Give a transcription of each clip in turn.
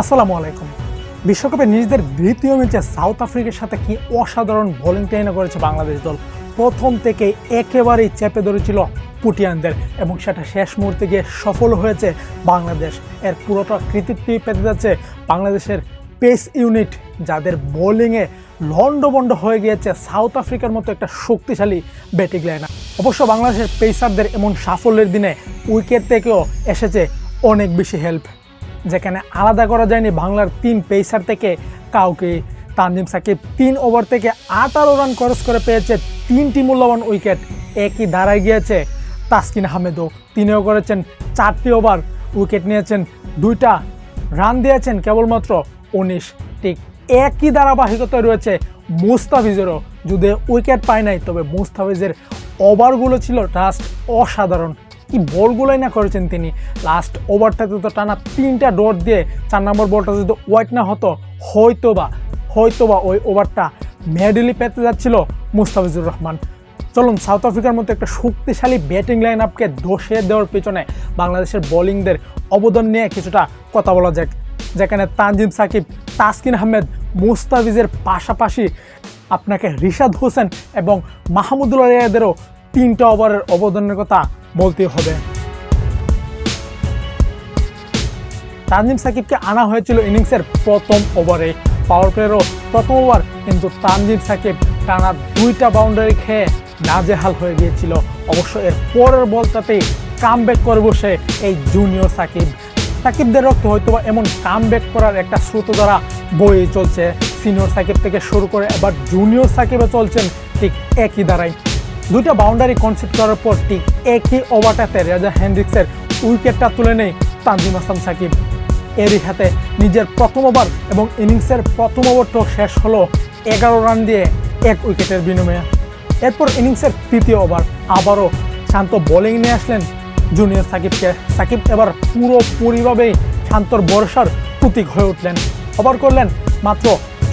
আসসালামু আলাইকুম। বিশ্বকাপে নিজেদের দ্বিতীয় ম্যাচে সাউথ আফ্রিকার সাথে কি অসাধারণ বোলিং ট্রেন করেছে বাংলাদেশ দল। প্রথম থেকে একেবারেই চেপে ধরেছিল পুটিয়ানদের এবং সেটা শেষ মুহূর্তে গিয়ে সফল হয়েছে বাংলাদেশ। এর পুরোটা কৃতিত্বই পেতে যাচ্ছে বাংলাদেশের পেস ইউনিট, যাদের বোলিংয়ে লন্ডভন্ড হয়ে গিয়েছে সাউথ আফ্রিকার মতো একটা শক্তিশালী ব্যাটিং লাইনার। অবশ্য বাংলাদেশের পেসারদের এমন সাফল্যের দিনে উইকেট থেকেও এসেছে অনেক বেশি হেল্প, যেখানে আলাদা করা যায়নি বাংলার 3 পেসার থেকে কাউকে। তানজিম সাকিব 3 ওভার থেকে 18 রান খরচ করে পেয়েছে 3টি মূল্যবান উইকেট। একই দাঁড়ায় গিয়েছে তাসকিন আহমেদও, তিনিও করেছেন 4টি ওভার, উইকেট নিয়েছেন 2টা, রান দিয়েছেন কেবলমাত্র 19। ঠিক একই ধারাবাহিকতা রয়েছে মুস্তাফিজেরও, যদি উইকেট পায় নাই তবে মুস্তাফিজের ওভারগুলো ছিল জাস্ট অসাধারণ। কি বলগুলোই না করেছেন তিনি। লাস্ট ওভারটাতে তো টানা 3টা ডট দিয়ে 4 নম্বর বলটা যদি ওয়াইড না হতো হয়তোবা ওই ওভারটা মেডেলি পেতে যাচ্ছিল মুস্তাফিজুর রহমান। চলুন সাউথ আফ্রিকার মতো একটা শক্তিশালী ব্যাটিং লাইন আপকে ধসিয়ে দেওয়ার পেছনে বাংলাদেশের বোলিংদের অবদান নিয়ে কিছুটা কথা বলা যাক, যেখানে তানজিম সাকিব, তাসকিন আহমেদ, মুস্তাফিজের পাশাপাশি আপনাকে রিশাদ হোসেন এবং মাহমুদুল্লাহ রিয়াদেরও 3টা ওভারের অবদানের কথা বলতে হবে। তানজিম সাকিবকে আনা হয়েছিল ইনিংসের প্রথম ওভারে, পাওয়ার প্লেয়ারও প্রথম ওভার, কিন্তু তানজিম সাকিব টানা 2টা বাউন্ডারি খেয়ে নাজেহাল হয়ে গিয়েছিল। অবশ্য এর পরের বলটাতেই কামব্যাক করে বসে এই জুনিয়র সাকিবদের রক্ত হয়তোবা এমন কামব্যাক করার একটা স্রোত দ্বারা বয়ে চলছে। সিনিয়র সাকিব থেকে শুরু করে এবার জুনিয়র সাকিবে চলছেন ঠিক একই ধারায়। 2টা বাউন্ডারি কনসিড করার পর ঠিক একই ওভারটাতে রেজা হেনরিক্সের উইকেটটা তুলে নেয় তানজিম হাসান সাকিব। এরই হাতে নিজের প্রথম ওভার এবং ইনিংসের প্রথম ওভারটাও শেষ হলো 11 রান দিয়ে 1 উইকেটের বিনিময়ে। এরপর ইনিংসের তৃতীয় ওভার আবারও শান্ত বোলিং নিয়ে আসলেন জুনিয়র সাকিবকে। সাকিব এবার পুরোপুরিভাবেই শান্তর ভরসার প্রতীক হয়ে উঠলেন। ওভার করলেন, মাত্র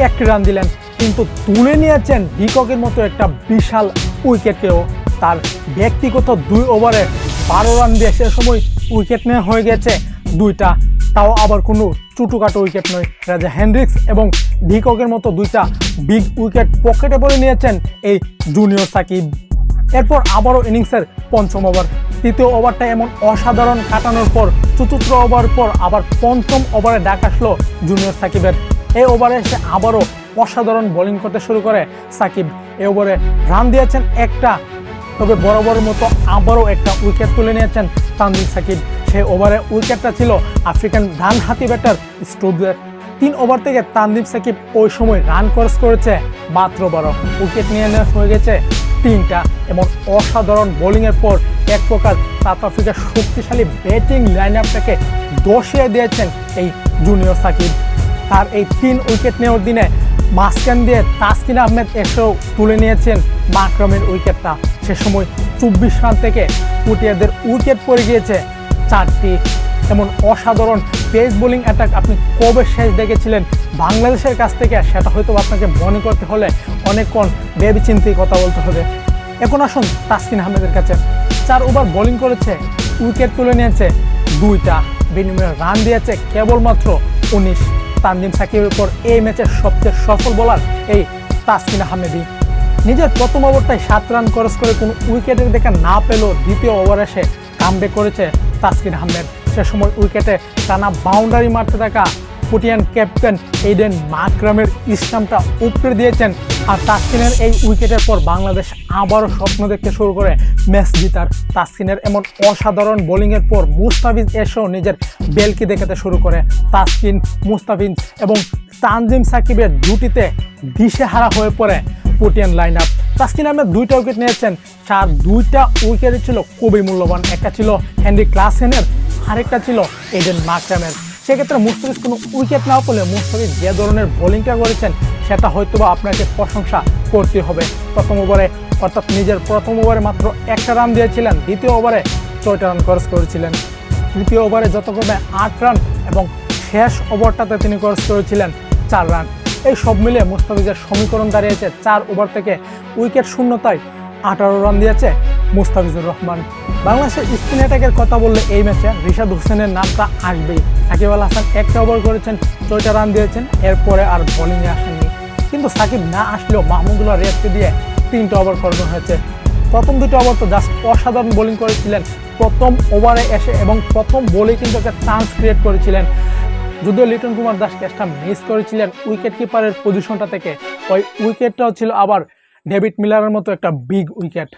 1 রান দিলেন, কিন্তু তুলে নিয়েছেন ডিককের মতো একটা বিশাল উইকেটকেও। তার ব্যক্তিগত 2 ওভারে 12 রান দিয়ে সে সময় উইকেট নেওয়া হয়ে গেছে 2টা, তাও আবার কোনো চুটুকাটো উইকেট নয়। রাজা হেনরিক্স এবং ডিককের মতো 2টা বিগ উইকেট পকেটে পড়ে নিয়েছেন এই জুনিয়র সাকিব। এরপর আবারও ইনিংসের পঞ্চম ওভার, তৃতীয় ওভারটা এমন অসাধারণ কাটানোর পর চতুর্থ ওভার পর আবার পঞ্চম ওভারে ডাক আসলো জুনিয়র সাকিবের। এই ওভারে এসে আবারও অসাধারণ বোলিং করতে শুরু করে সাকিব। এই ওভারে রান দিয়েছেন 1টা, তবে বরাবরের মতো আবারও একটা উইকেট তুলে নিয়েছেন তানজিম সাকিব। সেই ওভারে উইকেটটা ছিল আফ্রিকান ডানহাতি ব্যাটার স্টুডদের। 3 ওভার থেকে তানজিম সাকিব ওই সময় রান খরচ করেছে মাত্র 12, উইকেট নিয়ে নেওয়া হয়ে গেছে 3টা। এমন অসাধারণ বোলিংয়ের পর এক প্রকার সাউথ আফ্রিকার শক্তিশালী ব্যাটিং লাইন আপটাকে ধসিয়ে দিয়েছেন এই জুনিয়র সাকিব। তার এই 3 উইকেট নেওয়ার দিনে মাঝখান দিয়ে তাসকিন আহমেদ এসেও তুলে নিয়েছেন মাকরামের উইকেটটা। সে সময় 24 রান থেকে পুটিয়াদের উইকেট পড়ে গিয়েছে 4টি। এমন অসাধারণ পেস বোলিং অ্যাটাক আপনি কবে শেষ দেখেছিলেন বাংলাদেশের কাছ থেকে, সেটা হয়তো আপনাকে মনে করতে হলে অনেকক্ষণ ভেবেচিন্তেই কথা বলতে হবে। এখন আসুন তাসকিন আহমেদের কাছে। 4 ওভার বোলিং করেছে, উইকেট তুলে নিয়েছে 2টা, বিনিময়ে রান দিয়েছে কেবলমাত্র 19। তানজিম সাকিবের পর এই ম্যাচের সবচেয়ে সফল বোলার এই তাসকিন আহমেদই। নিজের প্রথম ওভারটায় 7 রান খরচ করে কোনো উইকেটের দেখা না পেলেও দ্বিতীয় ওভারে এসে কামব্যাক করেছে তাসকিন আহমেদ। সে সময় উইকেটে টানা বাউন্ডারি মারতে থাকা পুটিয়ান ক্যাপ্টেন এইডেন মাকরামের স্টাম্পটা উপড়ে দিয়েছেন। আর তাসকিনের এই উইকেটের পর বাংলাদেশ আবারও স্বপ্ন দেখতে শুরু করে ম্যাচ জিতার। তাসকিনের এমন অসাধারণ বোলিংয়ের পর মুস্তাফিজ এসেও নিজের বেলকি দেখাতে শুরু করে। তাসকিন, মুস্তাফিজ এবং তানজিম সাকিবের জুটিতে দিশেহারা হয়ে পড়ে পুটিয়ান লাইন আপ। তাসকিন আহমেদ 2টা উইকেট নিয়েছেন, 2টা উইকেটই ছিল খুবই মূল্যবান। একটা ছিল হেনরি ক্লাসেনের, আরেকটা ছিল এইডেন মাকরামের। সেক্ষেত্রে মুস্তাফিজ কোনো উইকেট না পেলে মুস্তাফিজ যে ধরনের বোলিংটা করেছেন সেটা হয়তোবা আপনাকে প্রশংসা করতে হবে। প্রথম ওভারে অর্থাৎ নিজের প্রথম ওভারে মাত্র 1টা রান দিয়েছিলেন, দ্বিতীয় ওভারে 6টা রান খরচ করেছিলেন, তৃতীয় ওভারে যতক্রমে 8 রান এবং শেষ ওভারটাতে তিনি খরচ করেছিলেন 4 রান। এই সব মিলিয়ে মুস্তাফিজের সমীকরণ দাঁড়িয়েছে 4 ওভার থেকে উইকেট শূন্যতায় 18 রান দিয়েছে মুস্তাফিজুর রহমান। বাংলাদেশের স্পিন অ্যাটাকের কথা বললে এই ম্যাচে রিশাদ হোসেনের নামটা আসবেই। সাকিব আল হাসান একটা ওভার করেছেন, 6টা রান দিয়েছেন, এরপরে আর বোলিংয়ে আসেননি। কিন্তু সাকিব না আসলেও মাহমুদুল্লাহ রিয়াদকে দিয়ে 3টা ওভার করানো হয়েছে। প্রথম 2টা ওভার তো জাস্ট অসাধারণ বোলিং করেছিলেন প্রথম ওভারে এসে, এবং প্রথম বলেই কিন্তু একটা চান্স ক্রিয়েট করেছিলেন। যদিও লিটন কুমার দাস ক্যাচটা মিস করেছিলেন উইকেট কিপারের পজিশনটা থেকে, ওই উইকেটটাও ছিল আবার ডেভিড মিলারের মতো একটা বিগ উইকেট।